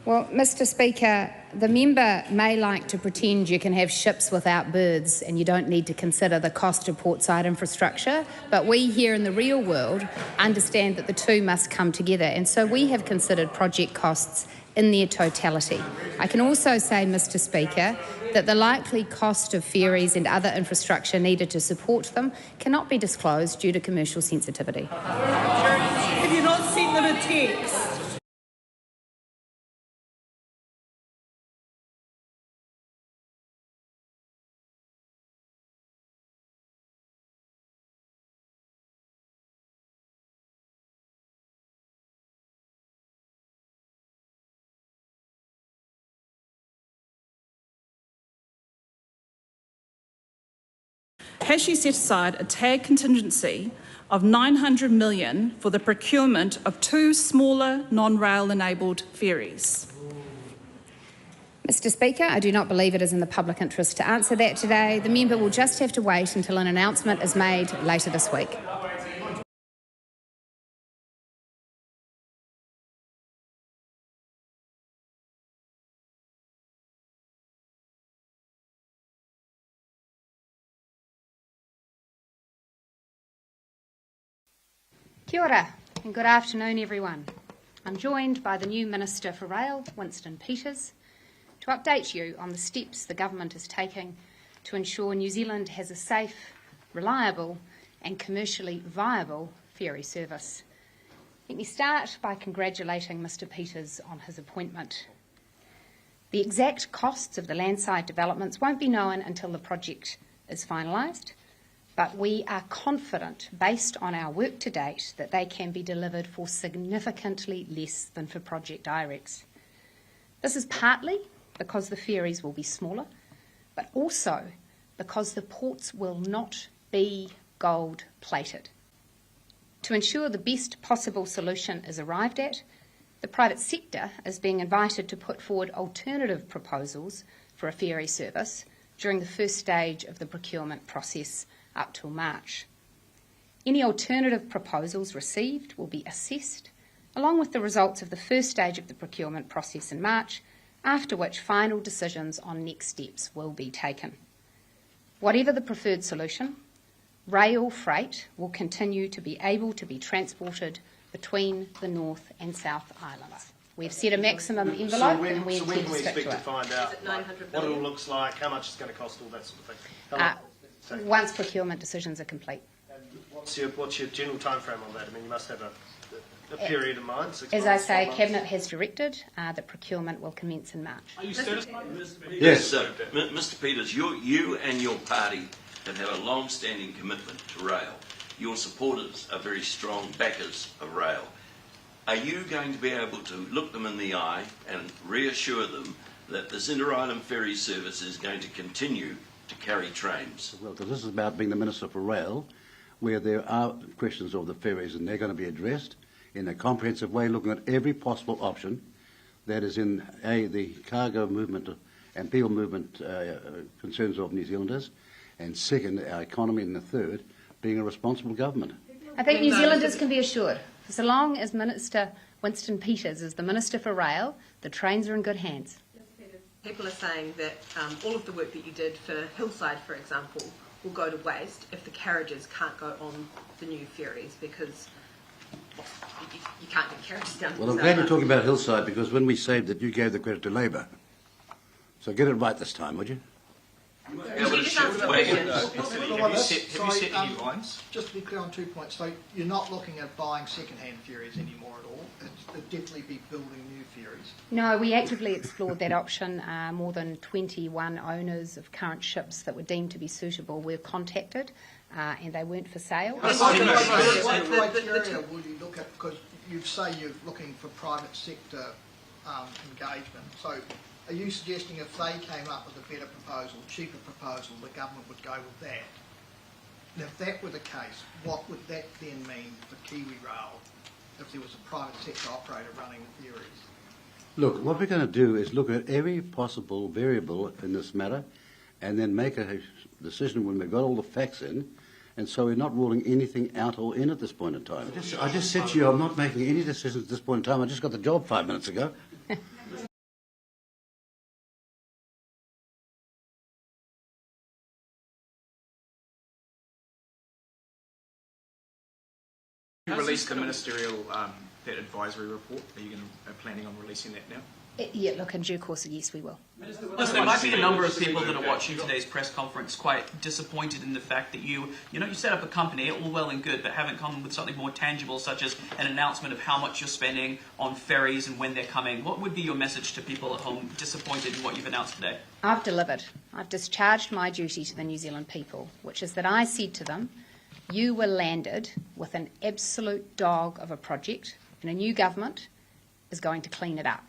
Well, Mr Speaker, the member may like to pretend you can have ships without berths and you don't need to consider the cost of portside infrastructure, but we here in the real world understand that the two must come together, and so we have considered project costs in their totality. I can also say, Mr Speaker, that the likely cost of ferries and other infrastructure needed to support them cannot be disclosed due to commercial sensitivity. Have you not sent them a text? Has she set aside a TAG contingency of $900 million for the procurement of 2 smaller non-rail-enabled ferries? Mr Speaker, I do not believe it is in the public interest to answer that today. The member will just have to wait until an announcement is made later this week. Kia ora and good afternoon, everyone. I'm joined by the new Minister for Rail, Winston Peters, to update you on the steps the government is taking to ensure New Zealand has a safe, reliable and commercially viable ferry service. Let me start by congratulating Mr Peters on his appointment. The exact costs of the landside developments won't be known until the project is finalised, but we are confident, based on our work to date, that they can be delivered for significantly less than for Project IREX. This is partly because the ferries will be smaller, but also because the ports will not be gold-plated. To ensure the best possible solution is arrived at, the private sector is being invited to put forward alternative proposals for a ferry service during the first stage of the procurement process up till March. Any alternative proposals received will be assessed, along with the results of the first stage of the procurement process in March, after which final decisions on next steps will be taken. Whatever the preferred solution, rail freight will continue to be able to be transported between the North and South Islands. We've set a maximum envelope and we intend to stick to it. To find out what it all looks like, how much it's going to cost, all that sort of thing? Once procurement decisions are complete. What's your general time frame on that? I mean, you must have a period in mind. 6 As months, I say, 12 Cabinet months. has directed that procurement will commence in March. Are you satisfied? Yes, Mr Peters, you and your party have had a long-standing commitment to rail. Your supporters are very strong backers of rail. Are you going to be able to look them in the eye and reassure them that this inter-island ferry service is going to continue to carry trains? Well, because this is about being the Minister for Rail, where there are questions of the ferries and they're going to be addressed in a comprehensive way, looking at every possible option that is in the cargo movement and people movement concerns of New Zealanders, and second, our economy, and the third, being a responsible government. I think New Zealanders can be assured, so long as Minister Winston Peters is the Minister for Rail, the trains are in good hands. People are saying that all of the work that you did for Hillside, for example, will go to waste if the carriages can't go on the new ferries because you can't get carriages down to Well, the I'm South glad you're Island. talking about Hillside, because when we saved it, you gave the credit to Labour. So get it right this time, would you? Can you just answer the question? Have you set any lines? Just to be clear on 2 points, so you're not looking at buying second-hand ferries anymore at all. It'd definitely be building new ferries. No, we actively explored that option. More than 21 owners of current ships that were deemed to be suitable were contacted and they weren't for sale. What criteria will you look at? Because you say you're looking for private sector engagement. So are you suggesting if they came up with a better proposal, cheaper proposal, the government would go with that? And if that were the case, what would that then mean for Kiwirail if there was a private sector operator running the ferries? Look, what we're going to do is look at every possible variable in this matter and then make a decision when we've got all the facts in, and so we're not ruling anything out or in at this point in time. I just said to you I'm not making any decisions at this point in time. I just got the job 5 minutes ago. released the ministerial that advisory report. Are you planning on releasing that now? Yeah, look, in due course, yes, we will. There might be a number of people that are watching today's press conference quite disappointed in the fact that you set up a company, all well and good, but haven't come with something more tangible, such as an announcement of how much you're spending on ferries and when they're coming. What would be your message to people at home disappointed in what you've announced today? I've delivered. I've discharged my duty to the New Zealand people, which is that I said to them, you were landed with an absolute dog of a project, and a new government is going to clean it up.